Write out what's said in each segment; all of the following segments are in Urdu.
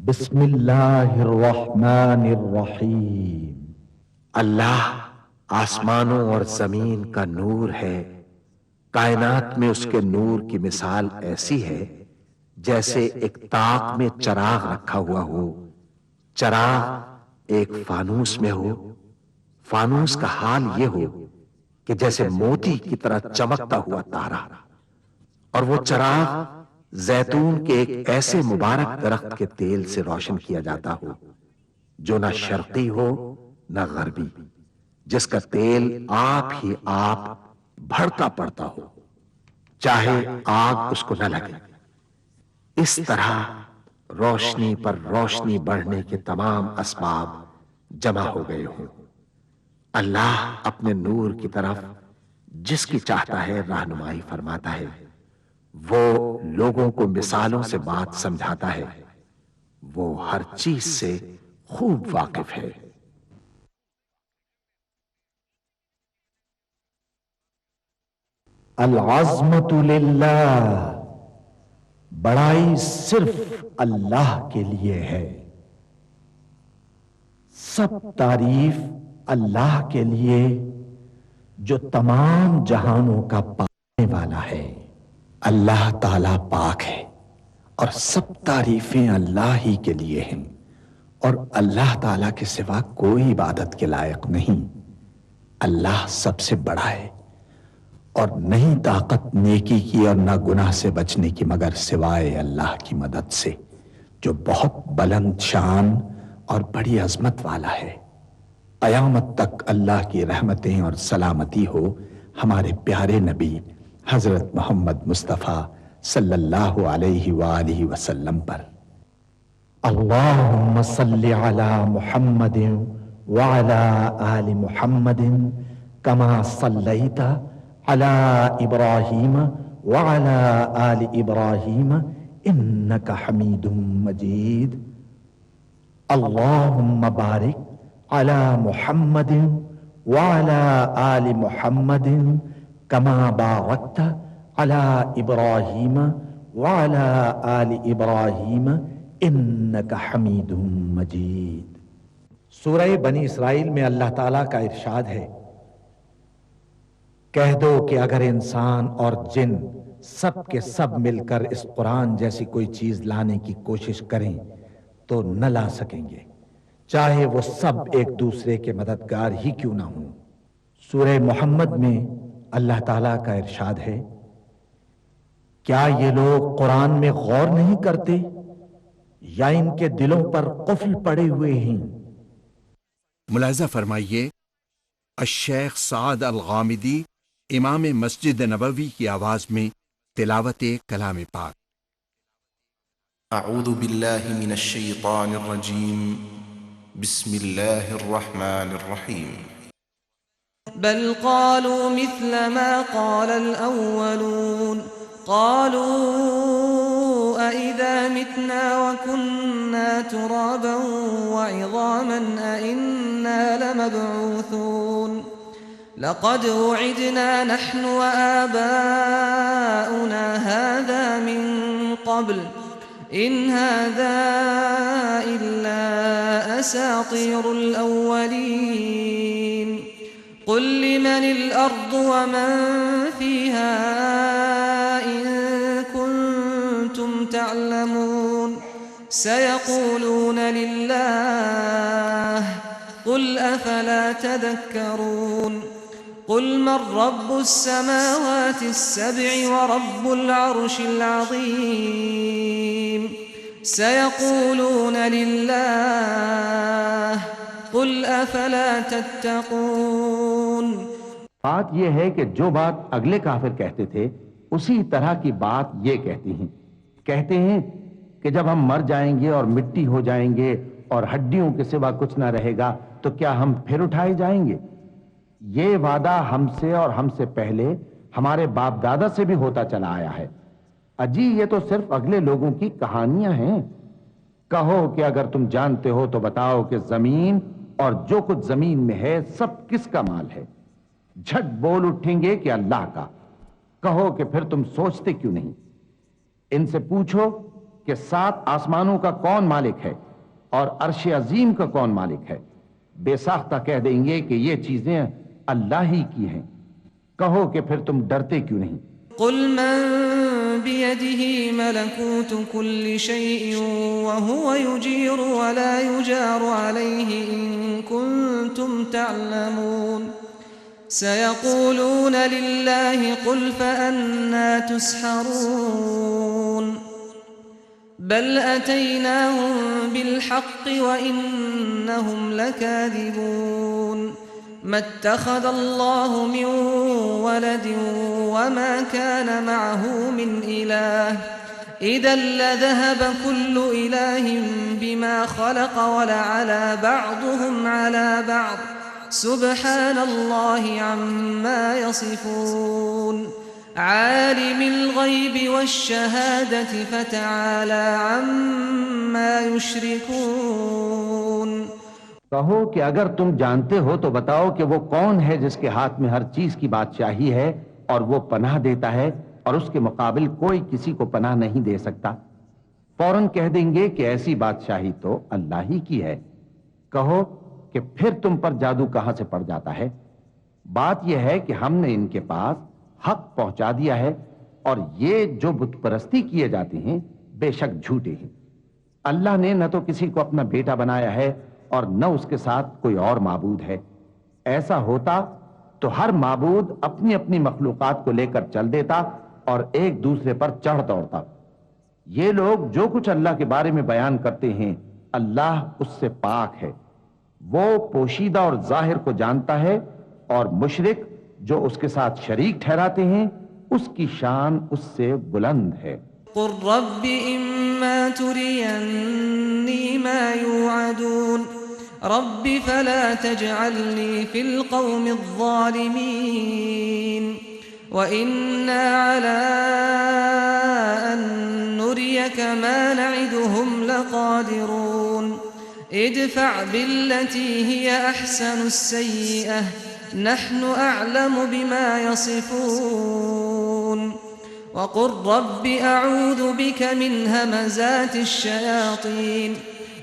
بسم اللہ الرحمن الرحیم۔ اللہ آسمانوں اور زمین کا نور ہے، کائنات میں اس کے نور کی مثال ایسی ہے جیسے ایک طاق میں چراغ رکھا ہوا ہو، چراغ ایک فانوس میں ہو، فانوس کا حال یہ ہو کہ جیسے موتی کی طرح چمکتا ہوا تارا، اور وہ چراغ زیتون کے ایک ایسے مبارک درخت کے تیل سے روشن کیا جاتا ہو جو نہ شرقی ہو نہ غربی، جس کا تیل آپ ہی آپ بھڑکا پڑتا ہو، چاہے آگ اس کو نہ لگے۔ اس طرح روشنی پر روشنی بڑھنے کے تمام اسباب جمع ہو گئے ہوں۔ اللہ اپنے نور کی طرف جس کی چاہتا ہے رہنمائی فرماتا ہے، وہ لوگوں کو مثالوں سے بات سمجھاتا ہے، وہ ہر چیز سے خوب واقف ہے۔ العظمت للہ، بڑائی صرف اللہ کے لیے ہے، سب تعریف اللہ کے لیے جو تمام جہانوں کا پانے والا ہے۔ اللہ تعالی پاک ہے اور سب تعریفیں اللہ ہی کے لیے ہیں، اور اللہ تعالی کے سوا کوئی عبادت کے لائق نہیں۔ اللہ سب سے بڑا ہے، اور نہیں طاقت نیکی کی اور نہ گناہ سے بچنے کی مگر سوائے اللہ کی مدد سے، جو بہت بلند شان اور بڑی عظمت والا ہے۔ قیامت تک اللہ کی رحمتیں اور سلامتی ہو ہمارے پیارے نبی حضرت محمد مصطفیٰ صلی اللہ علیہ وآلہ وسلم پر۔ اللہم صلی علی محمد وعلی آل محمد کما صلیت علی ابراہیم وعلی آل ابراہیم انک حمید مجید۔ اللہم بارک علی محمد وعلی آل محمد کما بارکت علی ابراہیم وعلی آل ابراہیم انک حمید مجید۔ سورہ بنی اسرائیل میں اللہ تعالیٰ کا ارشاد ہے، کہہ دو کہ اگر انسان اور جن سب کے سب مل کر اس قرآن جیسی کوئی چیز لانے کی کوشش کریں تو نہ لا سکیں گے، چاہے وہ سب ایک دوسرے کے مددگار ہی کیوں نہ ہوں۔ سورہ محمد میں اللہ تعالیٰ کا ارشاد ہے، کیا یہ لوگ قرآن میں غور نہیں کرتے یا ان کے دلوں پر قفل پڑے ہوئے ہیں؟ ملاحظہ فرمائیے، الشیخ سعد الغامدی امام مسجد نبوی کی آواز میں تلاوت کلام پاک۔ اعوذ باللہ من الشیطان الرجیم، بسم اللہ الرحمن الرحیم۔ بل قالوا مثل ما قال الأولون قالوا أئذا متنا وكنا ترابا وعظاما أئنا لمبعوثون لقد وعدنا نحن وآباؤنا هذا من قبل إن هذا إلا أساطير الأولين قل لمن الأرض ومن فيها إن كنتم تعلمون سيقولون لله قل أفلا تذكرون قل من رب السماوات السبع ورب العرش العظيم سيقولون لله قل افلا تتقون۔ بات یہ ہے کہ جو بات اگلے کافر کہتے تھے اسی طرح کی بات یہ کہتے ہیں کہ جب ہم مر جائیں گے اور مٹی ہو جائیں گے اور ہڈیوں کے سوا کچھ نہ رہے گا تو کیا ہم پھر اٹھائے جائیں گے؟ یہ وعدہ ہم سے اور ہم سے پہلے ہمارے باپ دادا سے بھی ہوتا چلا آیا ہے۔ اجی یہ تو صرف اگلے لوگوں کی کہانیاں ہیں۔ کہو کہ اگر تم جانتے ہو تو بتاؤ کہ زمین اور جو کچھ زمین میں ہے سب کس کا مال ہے؟ جھٹ بول اٹھیں گے کہ اللہ کا۔ کہو کہ پھر تم سوچتے کیوں نہیں؟ ان سے پوچھو کہ کہ 7 آسمانوں کا کون مالک ہے اور عرش عظیم کا کون مالک ہے، بے ساختہ کہہ دیں گے کہ یہ چیزیں اللہ ہی کی ہیں۔ کہو کہ پھر تم ڈرتے کیوں نہیں؟ قل من بيده ملكوت كل شيء وهو يجير ولا يجار عليه إن كنتم تعلمون سيقولون لله قل فأنا تسحرون بل أتيناهم بالحق وإنهم لكاذبون ما اتخذ الله من ولد وما كان معه من إله إذا لذهب كل إله بما خلق ولعلى بعضهم على بعض سبحان الله عما يصفون عالم الغيب والشهادة فتعالى عما يشركون۔ کہو کہ اگر تم جانتے ہو تو بتاؤ کہ وہ کون ہے جس کے ہاتھ میں ہر چیز کی بادشاہی ہے اور وہ پناہ دیتا ہے اور اس کے مقابل کوئی کسی کو پناہ نہیں دے سکتا۔ فوراً کہہ دیں گے کہ ایسی بادشاہی تو اللہ ہی کی ہے۔ کہو کہ پھر تم پر جادو کہاں سے پڑ جاتا ہے؟ بات یہ ہے کہ ہم نے ان کے پاس حق پہنچا دیا ہے اور یہ جو بت پرستی کیے جاتے ہیں بے شک جھوٹے ہیں۔ اللہ نے نہ تو کسی کو اپنا بیٹا بنایا ہے اور نہ اس کے ساتھ کوئی اور معبود ہے۔ ایسا ہوتا تو ہر معبود اپنی اپنی مخلوقات کو لے کر چل دیتا اور ایک دوسرے پر چڑھ دوڑتا۔ یہ لوگ جو کچھ اللہ کے بارے میں بیان کرتے ہیں اللہ اس سے پاک ہے، وہ پوشیدہ اور ظاہر کو جانتا ہے، اور مشرک جو اس کے ساتھ شریک ٹھہراتے ہیں اس کی شان اس سے بلند ہے۔ قل رب إما تريني ما يوعدون رب فلا تجعلني في القوم الظالمين وإنا على أن نريك ما نعدهم لقادرون ادفع بالتي هي أحسن السيئة نحن أعلم بما يصفون وقل رب أعوذ بك من همزات الشياطين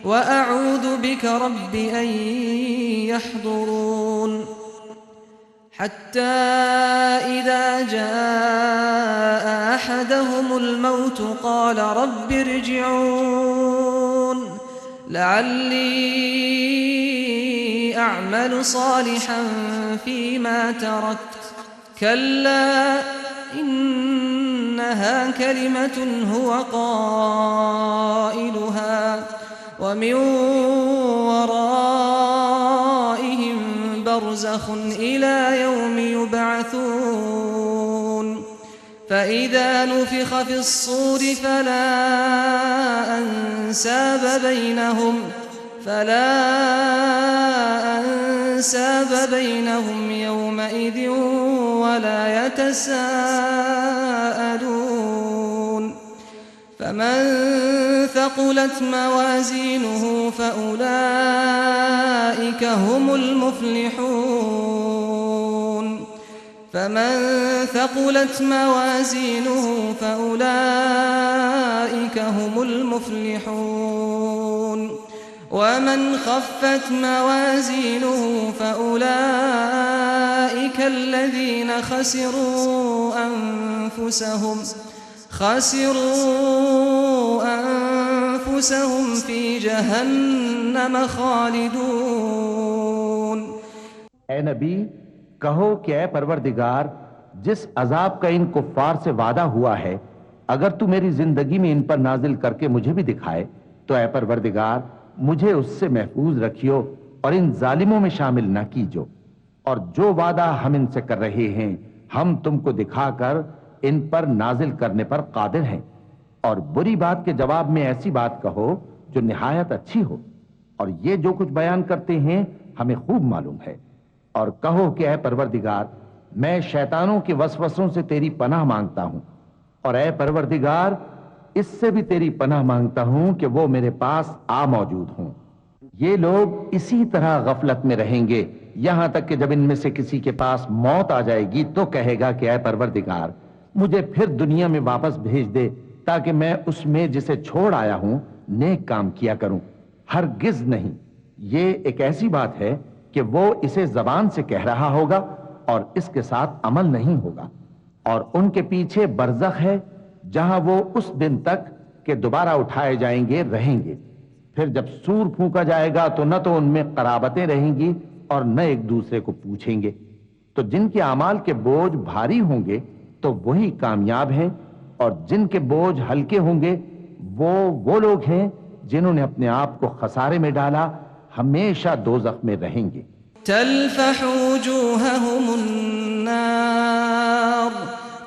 وأعوذ بك رب أن يحضرون حتى إذا جاء أحدهم الموت قال رب ارجعون لعلي أعمل صالحا فيما تركت كلا إنها كلمة هو قائلها ومن ورائهم برزخ إلى يوم يبعثون فإذا نفخ في الصور فلا أنساب بينهم يومئذ ولا يتساءلون فمن ثقلت موازينه فأولئك هم المفلحون فمن ثقلت موازينه فأولئك هم المفلحون ومن خفت موازينه فأولئك الذين خسروا أنفسهم في جهنم خالدون۔ اے نبی کہو کہ اے پروردگار جس عذاب کا ان کفار سے وعدہ ہوا ہے اگر تو میری زندگی میں ان پر نازل کر کے مجھے بھی دکھائے تو اے پروردگار مجھے اس سے محفوظ رکھیو اور ان ظالموں میں شامل نہ کیجو، اور جو وعدہ ہم ان سے کر رہے ہیں ہم تم کو دکھا کر ان پر نازل کرنے پر قادر ہیں، اور بری بات کے جواب میں ایسی بات کہو جو نہایت اچھی ہو، اور یہ جو کچھ بیان کرتے ہیں ہمیں خوب معلوم ہے۔ اور کہو کہ اے پروردگار میں شیطانوں کے وسوسوں سے تیری پناہ مانگتا ہوں، اور اے پروردگار اس سے بھی تیری پناہ مانگتا ہوں کہ وہ میرے پاس آ موجود ہوں۔ یہ لوگ اسی طرح غفلت میں رہیں گے یہاں تک کہ جب ان میں سے کسی کے پاس موت آ جائے گی تو کہے گا کہ اے پروردگار مجھے پھر دنیا میں واپس بھیج دے تاکہ میں اس میں جسے چھوڑ آیا ہوں نیک کام کیا کروں. ہرگز نہیں. یہ ایک ایسی بات ہے کہ وہ اسے زبان سے کہہ رہا ہوگا اور اس کے ساتھ عمل نہیں ہوگا. اور ان کے پیچھے برزخ ہے جہاں وہ اس دن تک کہ دوبارہ اٹھائے جائیں گے رہیں گے. پھر جب سور پھونکا جائے گا تو نہ تو ان میں قرابتیں رہیں گی اور نہ ایک دوسرے کو پوچھیں گے. تو جن کے اعمال کے بوجھ بھاری ہوں گے تو وہی کامیاب ہیں، اور جن کے بوجھ ہلکے ہوں گے وہ لوگ ہیں جنہوں نے اپنے آپ کو خسارے میں ڈالا، ہمیشہ دوزخ میں رہیں گے.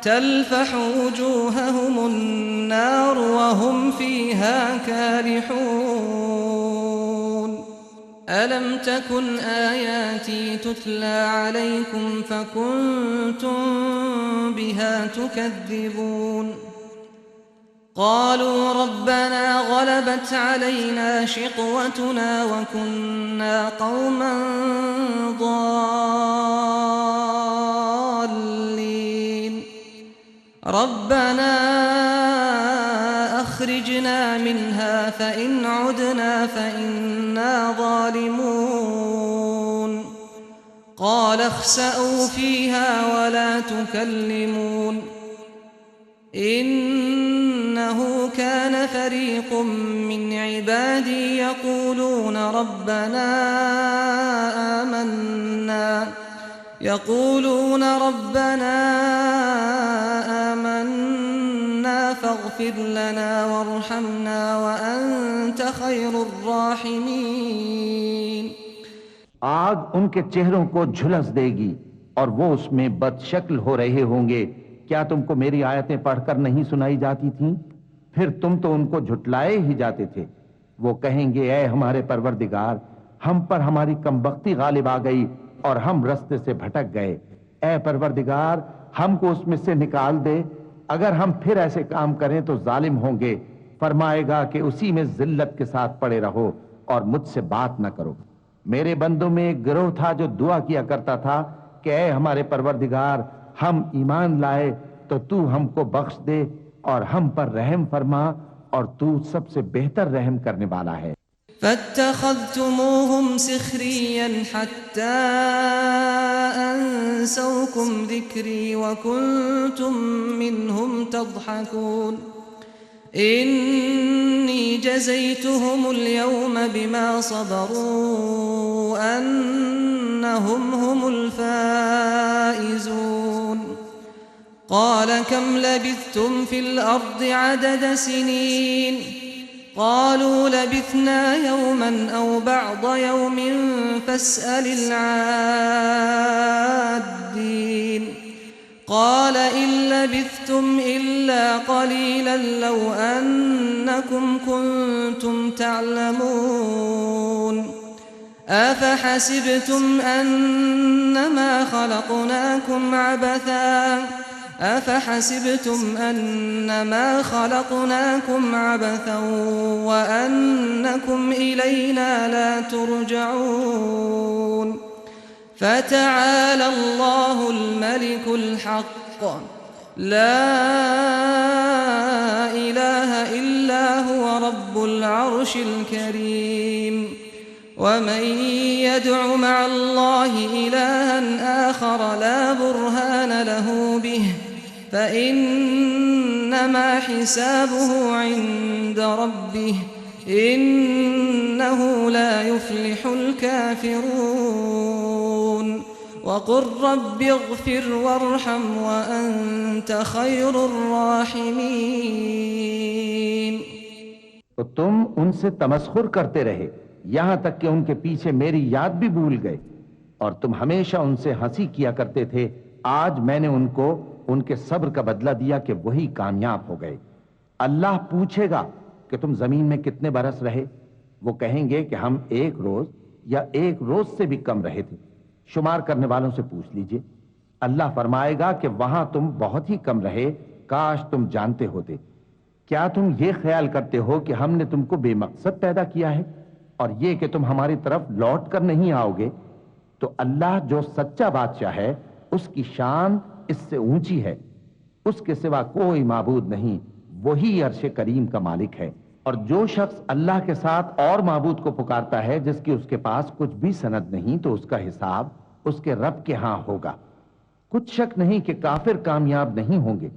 تلفح وجوههم النار وهم فيها كالحون. ألم تكن آياتي تتلى عليكم فكنتم بها تكذبون. قالوا ربنا غلبت علينا شقوتنا وكنا قوما ضالين. ربنا أخرجنا منها فإن عدنا فإنا ظالمون. قال اخسأوا فيها ولا تكلمون. إنه كان فريق من عبادي يقولون ربنا آمنا فاغفر لنا وارحمنا وأنت خير الراحمين. آگ ان کے چہروں کو جھلس دے گی اور وہ اس میں بد شکل ہو رہے ہوں گے. کیا تم کو میری آیتیں پڑھ کر نہیں سنائی جاتی تھیں؟ پھر تم تو ان کو جھٹلائے ہی جاتے تھے. وہ کہیں گے اے ہمارے پروردگار، ہم پر ہماری کمبختی غالب آ گئی اور ہم رستے سے بھٹک گئے. اے پروردگار، ہم کو اس میں سے نکال دے. اگر ہم پھر ایسے کام کریں تو ظالم ہوں گے. فرمائے گا کہ اسی میں ذلت کے ساتھ پڑے رہو اور مجھ سے بات نہ کرو. میرے بندوں میں ایک گروہ تھا جو دعا کیا کرتا تھا کہ اے ہمارے پروردگار، ہم ایمان لائے تو تو ہم کو بخش دے اور ہم پر رحم فرما، اور تو سب سے بہتر رحم کرنے والا ہے. فاتخذتموهم سخريا حتى أنسوكم ذكري وكنتم منهم تضحكون. إني جزيتهم اليوم بما صبروا أنهم هم الفائزون. قال كم لبثتم في الأرض عدد سنين؟ قالوا لبثنا يوما أو بعض يوم فاسأل العادين. قال إن لبثتم إلا قليلا لو أنكم كنتم تعلمون. أفحسبتم أنما خلقناكم عبثا وأنكم إلينا لا ترجعون. فتعالى الله الملك الحق لا إله إلا هو رب العرش الكريم. ومن يدع مع الله إلها آخر لا برهان له به فإنما حسابه عند ربه إنه لا يفلح الكافرون. وقل رب اغفر وارحم وأنت خير الراحمين. تو تم ان سے تمسخر کرتے رہے یہاں تک کہ ان کے پیچھے میری یاد بھی بھول گئے، اور تم ہمیشہ ان سے ہنسی کیا کرتے تھے. آج میں نے ان کو ان کے صبر کا بدلہ دیا کہ وہی کامیاب ہو گئے. اللہ پوچھے گا کہ تم زمین میں کتنے برس رہے؟ وہ کہیں گے کہ ہم 1 روز یا 1 روز سے بھی کم رہے تھے. شمار کرنے والوں سے پوچھ لیجئے. اللہ فرمائے گا کہ وہاں تم بہت ہی کم رہے، کاش تم جانتے ہوتے. کیا تم یہ خیال کرتے ہو کہ ہم نے تم کو بے مقصد پیدا کیا ہے اور یہ کہ تم ہماری طرف لوٹ کر نہیں آؤ گے؟ تو اللہ جو سچا بادشاہ ہے اس کی شان اس سے اونچی ہے. اس کے سوا کوئی معبود نہیں، وہی عرش کریم کا مالک ہے۔ اور جو شخص اللہ کے ساتھ اور معبود کو پکارتا ہے جس کی اس کے پاس کچھ بھی سند نہیں، تو اس کا حساب اس کے رب کے ہاں ہوگا۔ کچھ شک نہیں کہ کافر کامیاب نہیں ہوں گے۔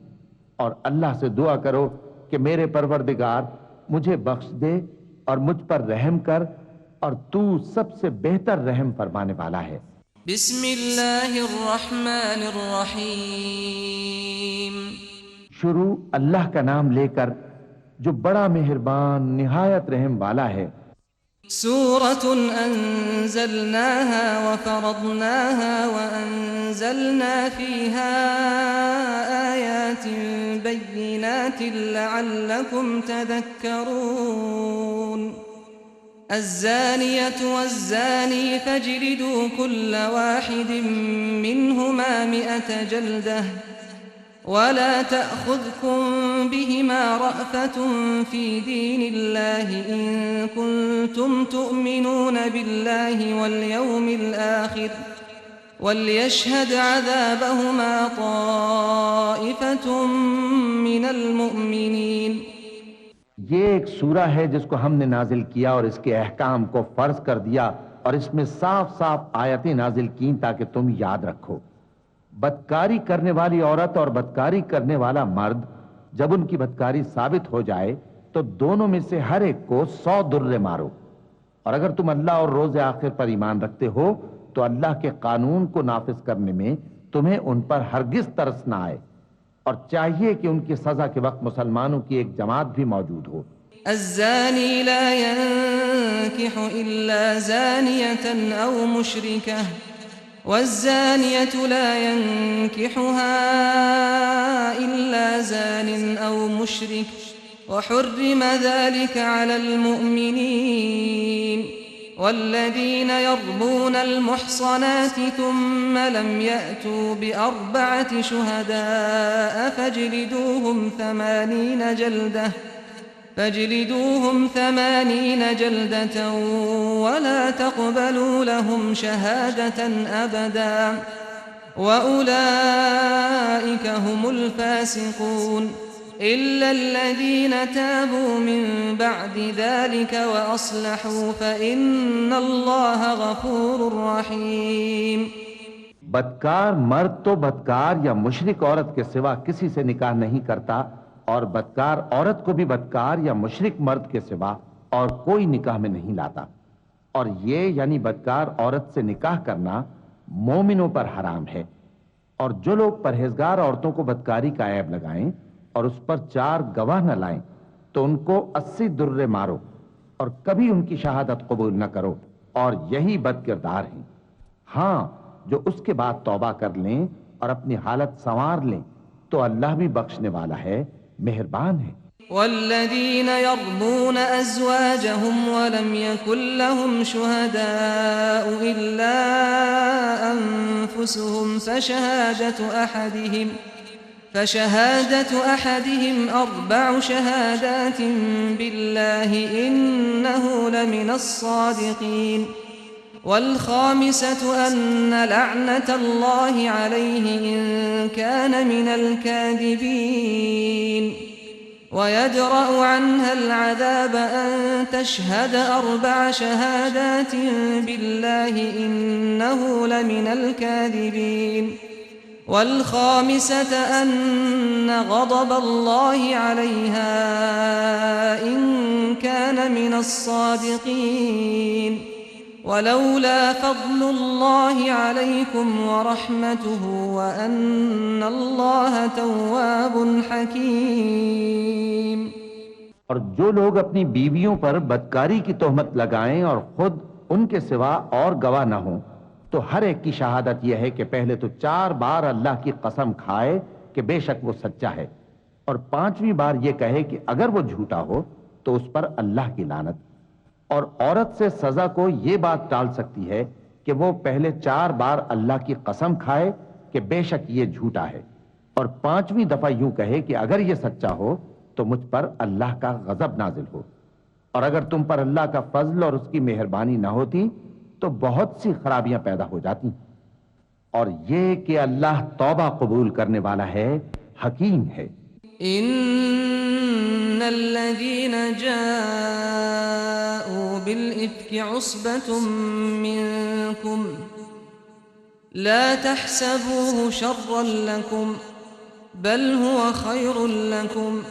اور اللہ سے دعا کرو کہ میرے پروردگار مجھے بخش دے اور مجھ پر رحم کر، اور تو سب سے بہتر رحم فرمانے والا ہے۔ بسم اللہ الرحمن الرحیم۔ شروع اللہ کا نام لے کر جو بڑا مہربان نہایت رحم والا ہے۔ سورة أنزلناها وفرضناها وأنزلنا فيها آيات بينات لعلكم تذكرون الزانية والزاني فاجلدوا كل واحد منهما 100 جلدة ولا تأخذكم بهما رأفة في دين الله إن كنتم تؤمنون بالله واليوم الآخر وليشهد عذابهما طائفة من المؤمنين۔ یہ ایک سورہ ہے جس کو ہم نے نازل کیا اور اس کے احکام کو فرض کر دیا، اور اس میں صاف صاف آیتیں نازل کیں تاکہ تم یاد رکھو۔ بدکاری کرنے والی عورت اور بدکاری کرنے والا مرد جب ان کی بدکاری ثابت ہو جائے تو دونوں میں سے ہر ایک کو 100 درے مارو۔ اور اگر تم اللہ اور روز آخر پر ایمان رکھتے ہو تو اللہ کے قانون کو نافذ کرنے میں تمہیں ان پر ہرگز ترس نہ آئے، اور چاہیے کہ ان کی سزا کے وقت مسلمانوں کی ایک جماعت بھی موجود ہو۔ الزاني لا ينكح إلا زانية أو مشركة والزانية لا ينكحها إلا زان أو مشرك وحرم ذلك على المؤمنين والذين يرمون المحصنات ثم لم يأتوا ب4 شهداء فاجلدوهم 80 جلدة ولا تقبلوا لهم شهادة أبدا وأولئك هم الفاسقون إلا الذين تابوا من بعد ذلك وأصلحوا فإن الله غفور رحيم۔ بدکار مرد تو بدکار یا مشرک عورت کے سوا کسی سے نکاح نہیں کرتا، اور بدکار عورت کو بھی بدکار یا مشرک مرد کے سوا اور کوئی نکاح میں نہیں لاتا۔ اور یہ یعنی بدکار عورت سے نکاح کرنا مومنوں پر حرام ہے۔ اور جو لوگ پرہیزگار عورتوں کو بدکاری کا عیب لگائیں اور اس پر 4 گواہ نہ لائیں تو ان کو 80 درے مارو، اور کبھی ان کی شہادت قبول نہ کرو، اور یہی بد کردار ہیں۔ ہاں، جو اس کے بعد توبہ کر لیں اور اپنی حالت سنوار لیں تو اللہ بھی بخشنے والا ہے، مہربان ہے۔ والذين يرمون أزواجهم ولم يكن لهم شهداء إلا أنفسهم فشهادة أحدهم 4 شهادات بالله إنه لمن الصادقين والخامسة أن لعنة الله عليه إن كان من الكاذبين ويدرأ عنها العذاب أن تشهد 4 شهادات بالله إنه لمن الكاذبين والخامسة أن غضب الله عليها إن كان من الصادقين ولولا فضل الله عليكم ورحمته وأن الله تواب حكيم۔ اور جو لوگ اپنی بیویوں پر بدکاری کی تہمت لگائیں اور خود ان کے سوا اور گواہ نہ ہوں تو ہر ایک کی شہادت یہ ہے کہ پہلے تو 4 بار اللہ کی قسم کھائے کہ بے شک وہ سچا ہے، اور 5ویں بار یہ کہے کہ اگر وہ جھوٹا ہو تو اس پر اللہ کی لعنت۔ اور عورت سے سزا کو یہ بات ٹال سکتی ہے کہ وہ پہلے 4 بار اللہ کی قسم کھائے کہ بے شک یہ جھوٹا ہے، اور 5ویں دفعہ یوں کہے کہ اگر یہ سچا ہو تو مجھ پر اللہ کا غضب نازل ہو۔ اور اگر تم پر اللہ کا فضل اور اس کی مہربانی نہ ہوتی تو بہت سی خرابیاں پیدا ہو جاتی۔ اور یہ کہ اللہ توبہ قبول کرنے والا ہے، حکیم ہے۔ إن إن الذين جاءوا بالإفك عصبة منكم لا تحسبوه شرا لكم بل هو خير لكم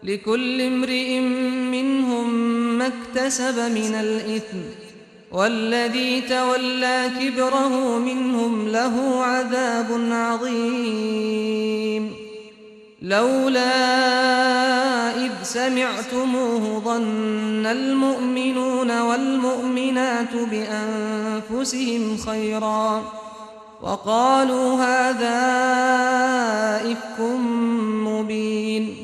لكل امرئ منهم ما اكتسب من الإثم والذي تولى كبره منهم له عذاب عظيم لولا إذ سمعتموه ظن المؤمنون والمؤمنات بأنفسهم خيرا وقالوا هذا إفك مبين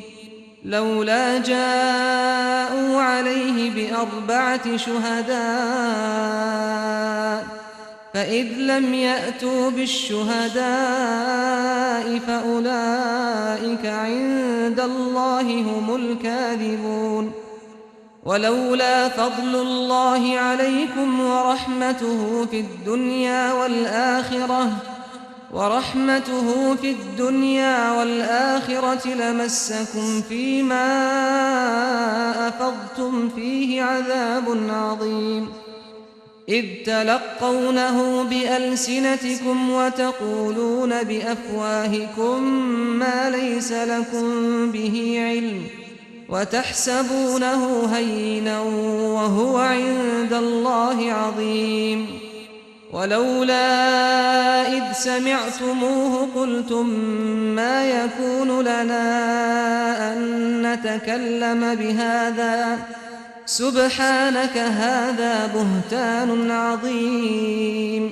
لولا جاءوا عليه بأربعة شهداء فإذ لم يأتوا بالشهداء فأولئك عند الله هم الكاذبون ولولا فضل الله عليكم ورحمته في الدنيا والآخرة لمسكم فيما أفضتم فيه عذاب عظيم إذ تلقونه بألسنتكم وتقولون بأفواهكم ما ليس لكم به علم وتحسبونه هينا وهو عند الله عظيم ولولا إذ سمعتموه قلتم ما يكون لنا أن نتكلم بهذا سبحانك هذا بهتان عظيم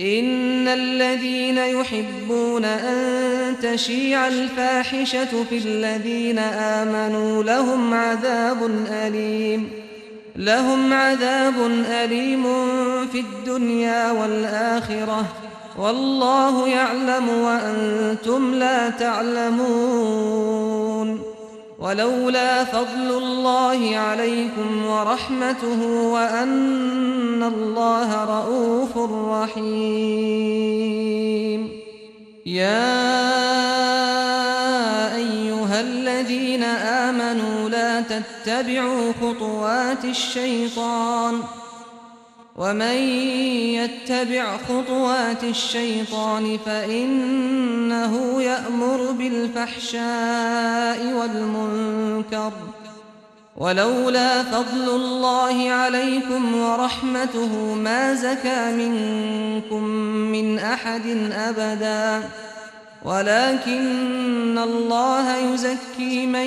إن الذين يحبون أن تشيع الفاحشة في الذين آمنوا لهم عذاب أليم في الدنيا والآخرة والله يعلم وأنتم لا تعلمون ولولا فضل الله عليكم ورحمته وأن الله رؤوف رحيم يا أيها الذين آمنوا لا تتبعوا خطوات الشيطان ومن يتبع خطوات الشيطان فإنه يأمر بالفحشاء والمنكر ولولا فضل الله عليكم ورحمته ما زكى منكم من أحد أبدا ولكن الله يزكي من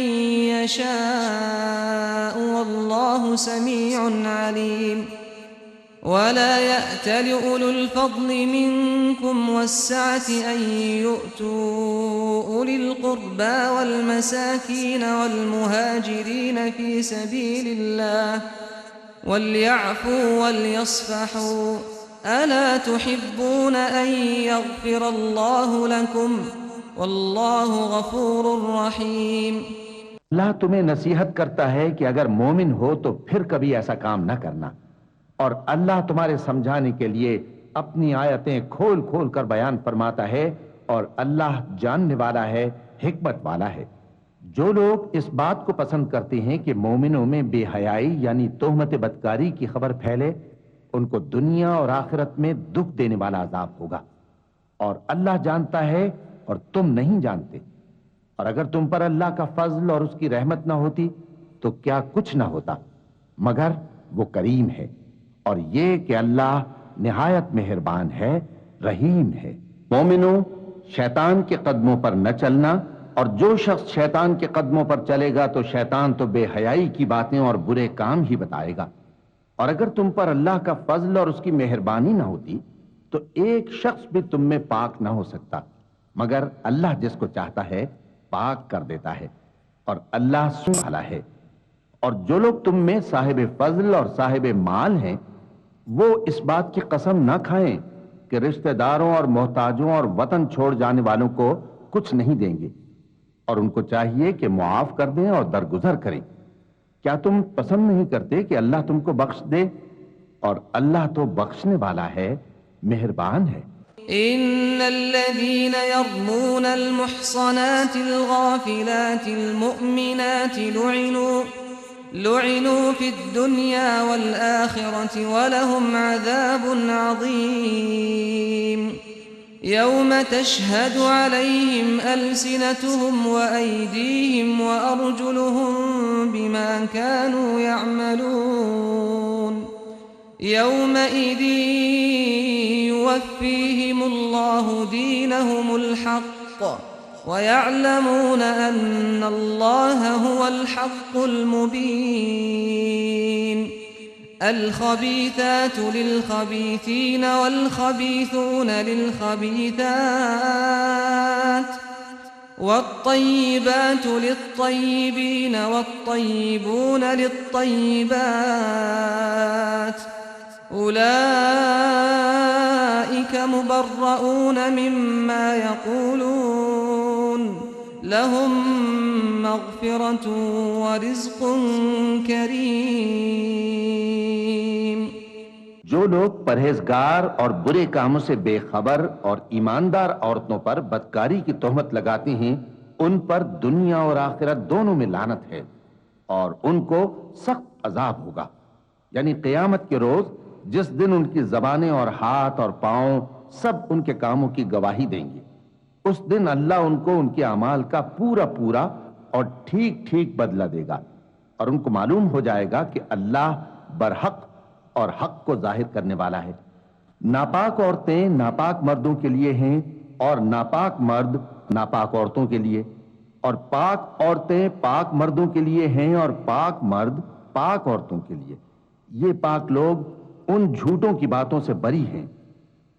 يشاء والله سميع عليم ولا يأتل أولو الفضل منكم والسعة أن يؤتوا أولي القربى والمساكين والمهاجرين في سبيل الله وليعفوا وليصفحوا ألا تحبون أن يغفر الله لكم والله غفور رحيم۔ اللہ تمہیں نصیحت کرتا ہے کہ اگر مومن ہو تو پھر کبھی ایسا کام نہ کرنا، اور اللہ تمہارے سمجھانے کے لیے اپنی آیتیں کھول کھول کر بیان فرماتا ہے، اور اللہ جاننے والا ہے، حکمت والا ہے۔ جو لوگ اس بات کو پسند کرتے ہیں کہ مومنوں میں بے حیائی یعنی تہمت بدکاری کی خبر پھیلے، ان کو دنیا اور آخرت میں دکھ دینے والا عذاب ہوگا، اور اللہ جانتا ہے اور تم نہیں جانتے۔ اور اگر تم پر اللہ کا فضل اور اس کی رحمت نہ ہوتی تو کیا کچھ نہ ہوتا، مگر وہ کریم ہے، اور یہ کہ اللہ نہایت مہربان ہے، رحیم ہے۔ مومنوں، شیطان کے قدموں پر نہ چلنا، اور جو شخص شیطان کے قدموں پر چلے گا تو شیطان تو بے حیائی کی باتیں اور برے کام ہی بتائے گا۔ اور اگر تم پر اللہ کا فضل اور اس کی مہربانی نہ ہوتی تو ایک شخص بھی تم میں پاک نہ ہو سکتا، مگر اللہ جس کو چاہتا ہے پاک کر دیتا ہے، اور اللہ سن والا ہے۔ اور جو لوگ تم میں صاحب فضل اور صاحب مال ہیں، وہ اس بات کی قسم نہ کھائیں کہ رشتہ داروں اور محتاجوں اور وطن چھوڑ جانے والوں کو کچھ نہیں دیں گے، اور ان کو چاہیے کہ معاف کر دیں اور درگزر کریں۔ کیا تم پسند نہیں کرتے کہ اللہ تم کو بخش دے؟ اور اللہ تو بخشنے والا ہے، مہربان ہے۔ إن الذين يرمون المحصنات الغافلات المؤمنات لعنوا في الدنيا والآخرة ولهم عذاب عظيم يوم تشهد عليهم ألسنتهم وأيديهم وأرجلهم بما كانوا يعملون يومئذ يوفيهم الله دينهم الحق ويعلمون أن الله هو الحق المبين الخبيثات للخبيثين والخبيثون للخبيثات والطيبات للطيبين والطيبون للطيبات أولئك مبرؤون مما يقولون لهم مغفرة ورزق كريم۔ جو لوگ پرہیزگار اور برے کاموں سے بے خبر اور ایماندار عورتوں پر بدکاری کی تہمت لگاتے ہیں، ان پر دنیا اور آخرت دونوں میں لعنت ہے، اور ان کو سخت عذاب ہوگا، یعنی قیامت کے روز جس دن ان کی زبانیں اور ہاتھ اور پاؤں سب ان کے کاموں کی گواہی دیں گے۔ اس دن اللہ ان کو ان کے اعمال کا پورا پورا اور ٹھیک ٹھیک بدلہ دے گا، اور ان کو معلوم ہو جائے گا کہ اللہ برحق اور حق کو ظاہر کرنے والا ہے۔ ناپاک عورتیں ناپاک مردوں کے لیے ہیں، اور ناپاک مرد ناپاک عورتوں کے لیے، اور پاک عورتیں پاک مردوں کے لیے ہیں، اور پاک مرد پاک عورتوں کے لیے۔ یہ پاک لوگ ان جھوٹوں کی باتوں سے بری ہیں،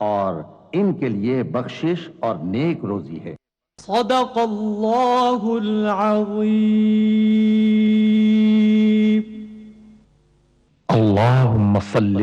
اور ان کے لیے بخشش اور نیک روزی ہے۔ صدق اللہ العظیم۔ اللهم صل